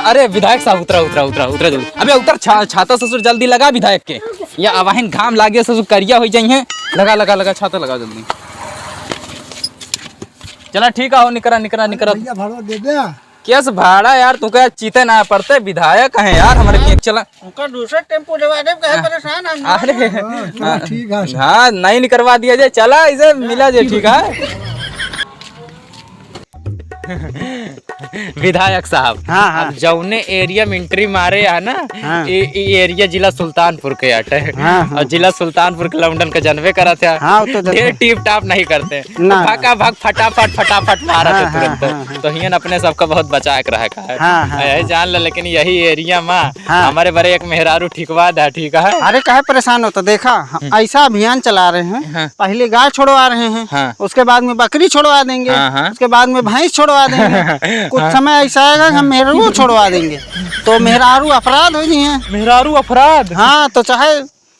अरे विधायक साहब उतरा उतरा उतरा उतरा जल्दी। अबे उतर छाता ससुर जल्दी लगा विधायक के। या अवाहिन घाम लागे ससुर करिया हो जाइए। लगा लगा लगा छाता लगा जल्दी। चला ठीक है, हो निकरा निकरा निकरा। भाड़ा दे दे। कैसे भाड़ा यार, तू क्या चीते ना पड़ते, विधायक है यार हमारे के चला। उनका दूसरा टेम्पो दबा दे, कहे परेशान हम। अरे ठीक है। हाँ नहीं निकलवा दिया जाए, चला इसे मिला जाए। ठीक है विधायक साहब, हाँ, हाँ। अब जौने एरिया में एंट्री मारे है ना, हाँ। ये एरिया जिला सुल्तानपुर के अटे। हाँ। और जिला सुल्तानपुर के लौंडन का जनवे करा था। हाँ, तो ढेर टीप टाप नहीं करते, ना। भागा भाग फटाफट फटाफट मारा हाँ, थे तुरंत। हाँ, हाँ। तो हियन अपने सबका बहुत बचा के रहा है। हाँ, हाँ। यही जान ले, लेकिन यही एरिया में हाँ। हमारे बड़े एक मेहरारू ठिकवा दा। ठीक है, अरे कहे परेशान हो, तो देखा हम ऐसा अभियान चला रहे हैं। हाँ। पहले गाय छोड़वा रहे हैं, हाँ। उसके बाद में बकरी छोड़वा देंगे, हाँ, हाँ। उसके बाद में भैंस छोड़वा देंगे। कुछ समय ऐसा आएगा कि हम मेहरारू छोड़वा देंगे, तो मेहरारू अपराध हो गई है। मेहरारू अपराध। हाँ, तो चाहे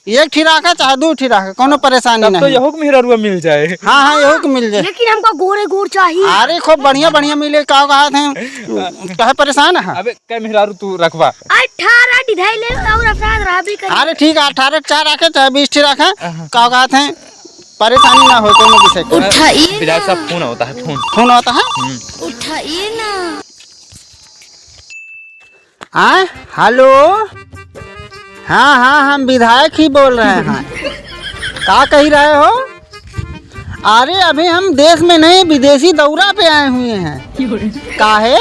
एक ठिराका चाहे दो ठिराका, कोनो परेशानी तब तो नहीं। यहो मेहरारू मिल जाए। हाँ हाँ, यहो को मिल जाए। लेकिन हमको गोरे गोर चाहिए। अरे खूब बढ़िया बढ़िया मिले, क्या कहा थे, कहे परेशान है। अबे क्या मेहरारू तू रखवा। 18 डिधाई ले और अपराध रहा भी कर। अरे ठीक है, 18 4 रखे चाहे 20 ठिराका, क्या कहा थे, परेशानी ना हो कोनो विषय को। उठाइए विधायक साहब फोन होता है, फोन। फोन आता है। उठाइए ना। हाँ हेलो, हाँ हाँ हम विधायक ही बोल रहे हैं। क्या कह रहे हो? अरे अभी हम देश में नहीं, विदेशी दौरा पे आए हुए हैं। काहे?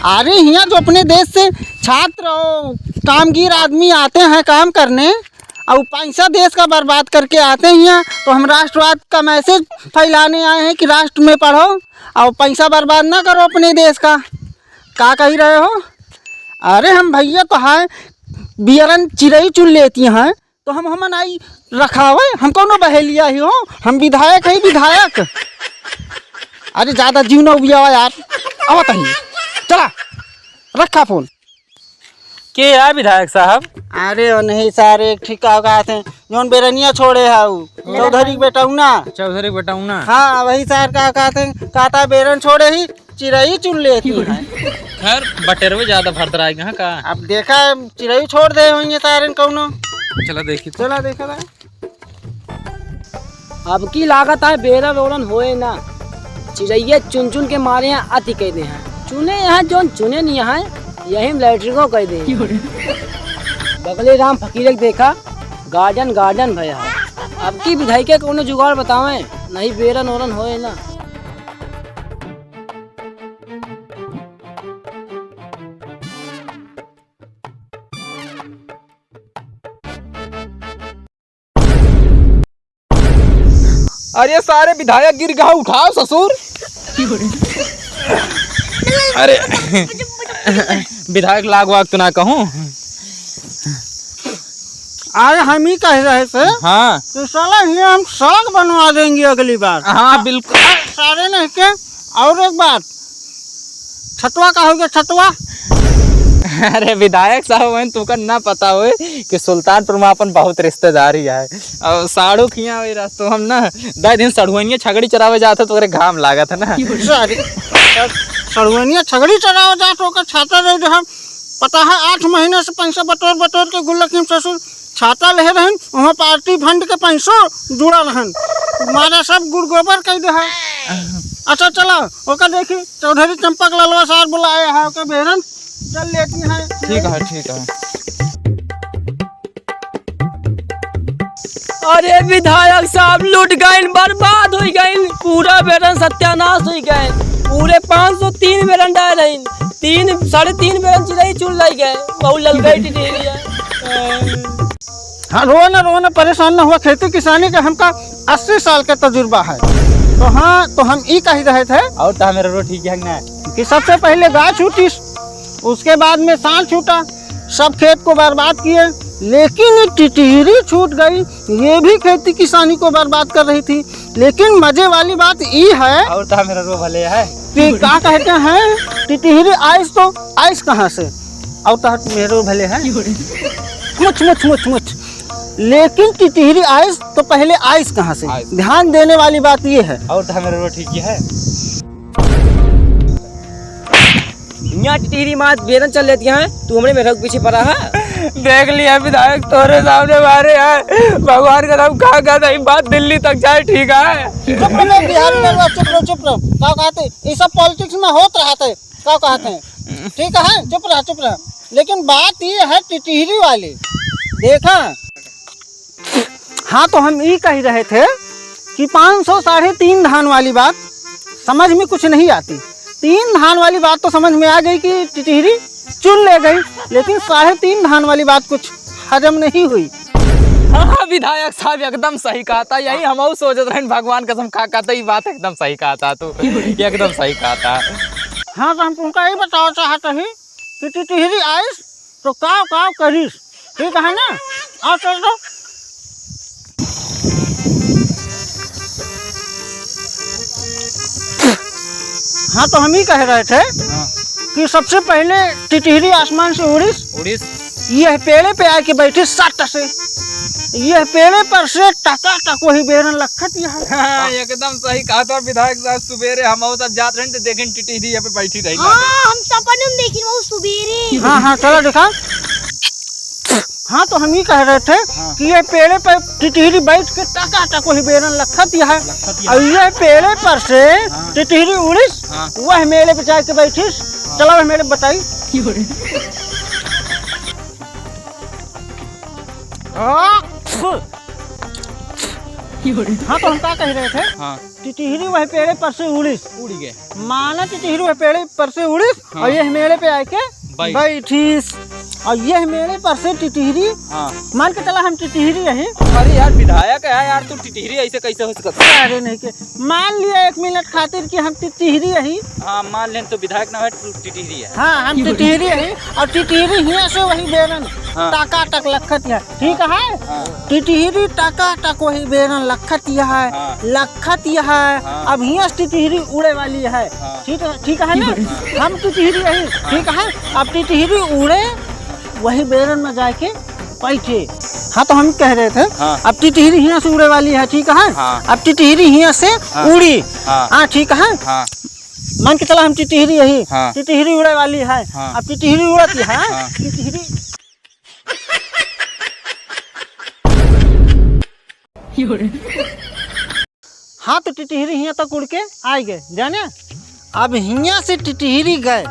अरे यहाँ जो अपने देश से छात्र और कामगीर आदमी आते हैं काम करने, और पैसा देश का बर्बाद करके आते हैं यहाँ, तो हम राष्ट्रवाद का मैसेज फैलाने आए हैं कि राष्ट्र में पढ़ो और पैसा बर्बाद ना करो अपने देश का। क्या कह रहे हो? अरे हम भैया तो है बियरन चिड़ई चुन लेती हैं, तो हम आई रखावे, हम कौन बहेलिया ही हो, हम विधायक है विधायक। अरे ज़्यादा जीव न उबिया यार, आवत ही चला रखा फोन। के यार विधायक साहब? अरे ओ नहीं सारे ठीक कहा थे, जौन बेरनिया छोड़े है चौधरी बेटाऊना। चौधरी बेटाऊ ना। हाँ वही सार का कहते, कहता बेरन छोड़े ही चिड़ई चुन लेती है। खैर बटेरवे ज्यादा भरत रहेगा। हाँ का अब देखा चिड़ई छोड़ दे होंगे सारे कौनो। चला देखी तो। चला देखा था। अब की लागत है बेरा रोलन होए ना, चिड़ैया चुन चुन के मारे हैं अति कहते हैं, चुने यहाँ जो चुने नहीं यहाँ यही लैट्रिको कह दे। बगले राम फकीर के देखा गार्डन गार्डन भया है। अब की विधाई के कोनो जुगाड़ बतावे, नहीं बेरा नोरन होए ना। अरे सारे विधायक गिर गया, उठाओ ससुर। अरे विधायक लाग वाग तो ना कहूँ। अरे हम ही कह रहे थे, हाँ तो साला ये हम सड़क बनवा देंगे अगली बार। हाँ बिल्कुल। सारे नहीं के। और एक बात, छतवा का हो गया छतवा। अरे विधायक साहब तुमका ना पता हो कि सुल्तानपुर में अपन बहुत रिश्तेदारी है, और साड़ू खिया हुई रास्तों हम ना 10 दिन सड़ुआनिया छगड़ी चरावे जाते तो घाम लागा था ना। सड़ुआनिया छगड़ी चरावे जाते होकर छाता रहे जो हम पता है 8 महीने से पैसा बटोर बटोर के गुल्लकिन ससुर छाता ले रहन, वहाँ पार्टी फंड के पैसों जुड़ा रहन, हमारा सब गुड़ गोबर कह दे है। अच्छा चला ओका देखी चौधरी चंपक लालवा साहब बुलाए है, ओका बेरन चल लेती है। ठीक है ठीक है। अरे विधायक साहब लूट गए, बर्बाद हो गए, पूरा बेरन सत्यानाश हो गए। पूरे 503 बेरन डाल रही, 3.5 बेरन चिड़ई चुन लाई गए, बहुत ललगई टिटेरिया। हाँ रोना परेशान न हुआ, खेती किसानी का हमका 80 साल का तजुर्बा है। तो हाँ तो हम ये कह रहे थे और तो मेरा रो ठीक है ना कि सबसे पहले गाय छूटी, उसके बाद में सांड छूटा, सब खेत को बर्बाद किए, लेकिन एक टिटहरी छूट गई, ये भी खेती किसानी को बर्बाद कर रही थी। लेकिन मजे वाली बात ये है, और तो मेरा रो भले है कि क्या कहते हैं टिटहरी आइस, तो आइस कहाँ से, और तो मेरे भले है मुछ मुछ मुछ मुछ, लेकिन टिटहरी आइस तो पहले आइस कहाँ से। ध्यान देने वाली बात ये है। और तो मेरा रो ठीक है। यहाँ टिहरी माँ बेरन चल लेती हैं, तू हमरे मेरे पीछे पड़ा है। देख लिया विधायक, तोरे सामने मारे हैं, भगवान का नाम खा गया था, बात दिल्ली तक जाए, ठीक है। चुप रहो बिहारी लोग, चुप रहो चुप रहो। क्या कहते ये सब पॉलिटिक्स में होत रहते, क्या कहते हैं, ठीक है, चुप रह। लेकिन बात ये है टिटहरी वाली, देखा। हाँ तो हम ये कह रहे थे कि 500 3.5 धान वाली बात समझ में कुछ नहीं आती। 3 धान वाली बात तो समझ में आ गई कि टिटहरी चुन ले गई, लेकिन 3.5 धान वाली बात कुछ हजम नहीं हुई। हाँ विधायक साहब एकदम सही कहा था, यही हम सोच रहे हैं, भगवान कसम खा था, ये बात एकदम सही कहा था, तू एकदम सही कहा था। हाँ तो हम तुमको ये बताओ चाहते हैं कि टिटहरी आइस तो काव करीस, ठीक है ना। आओ चल दो। हाँ तो हम ही कह रहे थे कि सबसे पहले टिटहरी आसमान से उड़ीस, यह पेड़े पे आके बैठी सट से, यह पेड़े पर से टका वही बेरन लखत यहाँ। हाँ, एकदम सही कहा था विधायक साहब। सुबेरे हम सब जाते रहे देखें टिटहरी यहाँ पे बैठी रही। हम सपने में देखी वो सुबेरे। हाँ चलो दिखा। हाँ तो हम ही कह रहे थे कि ये पेड़े पर टिटहरी बैठ के टका वही बेरन लखत यहाँ, और ये पेड़े पर से टिटहरी उड़ीस, वह मेले पे जाके बैठीस। चलो वह मेले बताई। हाँ तो हम क्या कह रहे थे, टिटहरी वह पेड़े पर से उड़ गए, माना टिटहरी वह पेड़े पर से उड़ीस, और ये मेले पे आके बैठीस, और यह मेले पर से टिटहरी मान के चला हम टिटहरी है। अरे यार विधायक है यार, तू टिटहरी ऐसे कैसे हो सकता है? अरे नहीं के मान लिया 1 मिनट खातिर कि हम टिटहरी है। हाँ मान लें तो विधायक ना है, तू टिटहरी है। हाँ हम टिटहरी है, और टिटहरी ही से वही बेरन टका लखत है, ठीक है। टिटहरी टका वही बेरन लखत है। अब यहाँ टिटहरी उड़े वाली है, ठीक है ना। हम टिटहरी है, ठीक है। अब टिटहरी उड़े वही बेरन में जाके बैठे। हाँ तो हम कह रहे थे अब टिटहरी यहाँ से उड़े वाली है, ठीक है। अब टिटहरी यहाँ से उड़ी, हाँ ठीक है। मान के चला हम टिटहरी यही, टिटहरी उड़े वाली है। अब टिटहरी उड़ती है, टिटहरी हाँ तो टिटहरी यहाँ तक उड़ के आ गए जाने। अब यहाँ से टिटहरी गए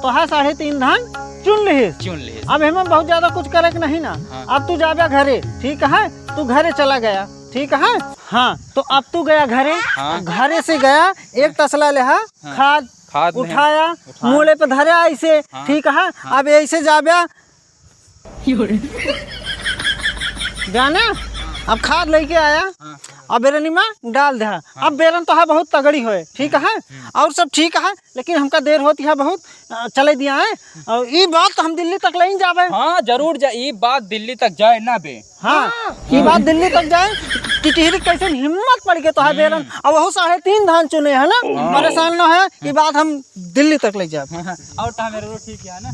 तो है 3.5 धान चुन ली। अब हमें बहुत ज्यादा कुछ करे के नहीं ना। अब तू जाबे घरे, ठीक है। तू घरे चला गया, ठीक है। हाँ तो अब तू गया घरे, घरे से गया 1 तसला लेहा खाद उठाया, मूले पे धरे ऐसे, ठीक है। अब ऐसे जाबे जाना। अब खाद लेके आया, अब बेरनी में डाल दे। अब बेरन तो है बहुत तगड़ी होए, ठीक है, और सब ठीक है, लेकिन हमका देर होती है बहुत, चले दिया है। और ये बात तो हम दिल्ली तक ले जावे। हाँ जरूर जा, ये बात दिल्ली तक जाए ना बे। हाँ ये बात दिल्ली तक जाए। टिटहरी कैसे हिम्मत पड़ गए तो है बेरन, और वह 3.5 धान चुने है ना। परेशान न है, ये बात हम दिल्ली तक ले जाए। और मेरे ठीक है ना।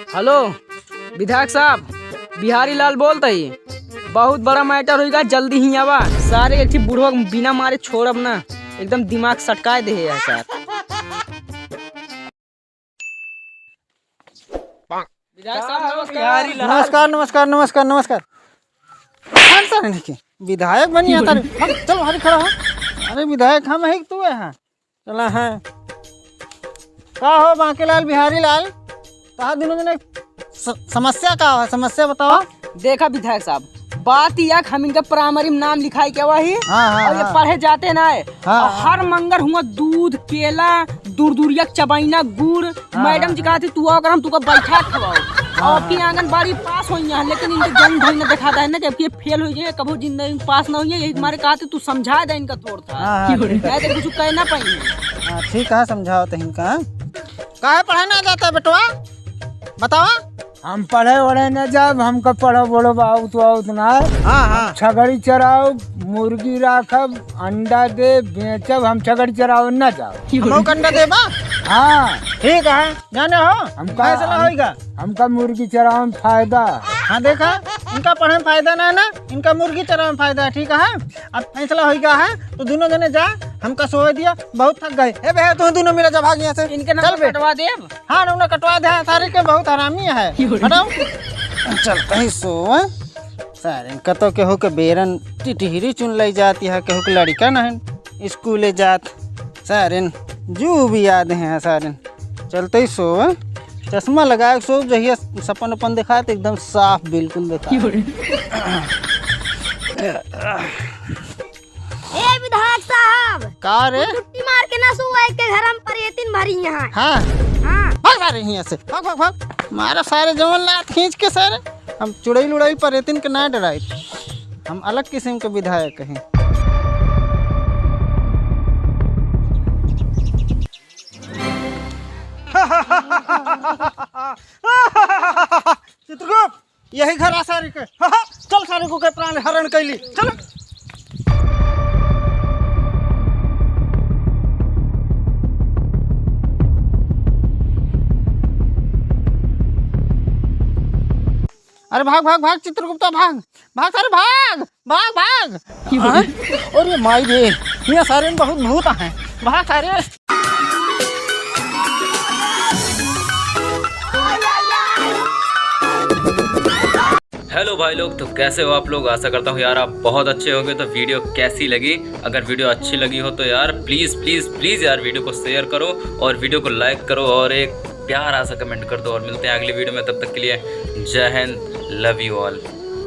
हेलो विधायक साहब, बिहारी लाल बोलते ही। बहुत बड़ा मैटर होगा, जल्दी ही आवा। सारे एक बूढ़ो बिना मारे छोड़ब ना, एकदम दिमाग सटका दे है सर। विधायक साहब नमस्कार। विधायक बनी आता रे, चलो हरी खड़ा हो। अरे विधायक हम है, तू है। चला है का हो बांकेलाल बिहारी लाल, कहा दिनों दिन समस्या का है, समस्या बताओ। देखा विधायक साहब, बात यह हम इनका प्राइमरी में नाम लिखाई क्या वही। और ये पढ़े जाते ना है। और हर मंगर हुआ दूध केला दूर चबाइना गुड़। मैडम जी कहा थी तू अगर हम तुका बैठा खवाओ, और आपकी आंगनबाड़ी पास हो यहाँ, लेकिन इनके जन्म धन ने देखा था ना कि ये फेल हो जाए, कभी जिंदगी में पास ना हो जाए। यही तुम्हारे कहा थे तू समझा दे इनका थोड़ा, कुछ कहना पाएंगे। ठीक है समझाओ तो इनका। काहे पढ़े ना जाता बेटवा बतावा। हम पढ़े वढ़े न जाब, हमको पढ़ो बोलो बाबू तो ना। छगड़ी चराओ, मुर्गी राखब, अंडा दे बेचब, हम छगड़ी चराओ न जाओ। अंडा देबा हाँ ठीक है जाने हो फैसला होगा। हमका मुर्गी चरावे में फायदा। हाँ देखा इनका पढ़े में फायदा ना है ना, इनका मुर्गी चरावे में फायदा है। ठीक है अब फैसला होगा है तो दोनों जने जा, हमका सोए दिया बहुत थक गए। ए बे तुम दोनों मिला जा भाग यहाँ से। इनके नाम चल बे। कटवा दे। हाँ ना कटवा दे सारे के बहुत हरामी है। हटाओ चल कहीं सो सारे कतो केहू के बेरन टिटहिरी चुन ली जाती है, केहू के लड़का न स्कूले जात सारे जू भी याद है सारे। चलते ही सो चश्मा लगाए सो जहिया सपन अपन देखा तो एकदम साफ बिल्कुल देखा। ए विधायक साहब का रे छुट्टी मार के ना सुवाई के घर हम परेतिन भरी यहाँ। हाँ हाँ भाग सारे यहाँ से भाग भाग भाग मारा सारे जवन लात खींच के सारे। हम चुड़ैल उड़ैल परेतिन के ना डराए, हम अलग किस्म के विधायक हैं। चित्रगुप्त यही घर आ सारे के। चल सारे को के प्राण हरण कैली चल। अरे भाग भाग भाग चित्रगुप्ता भाग भाग सारे भाग भाग भाग। और ये माई रे यहाँ सारे में बहुत भूत हैं, भाग सारे। हेलो भाई लोग, तो कैसे हो आप लोग? आशा करता हूँ यार आप बहुत अच्छे होंगे। तो वीडियो कैसी लगी? अगर वीडियो अच्छी लगी हो तो यार प्लीज़ प्लीज़ प्लीज़ यार वीडियो को शेयर करो और वीडियो को लाइक करो और एक प्यारा सा कमेंट कर दो। और मिलते हैं अगली वीडियो में, तब तक के लिए जय हिंद, लव यू ऑल।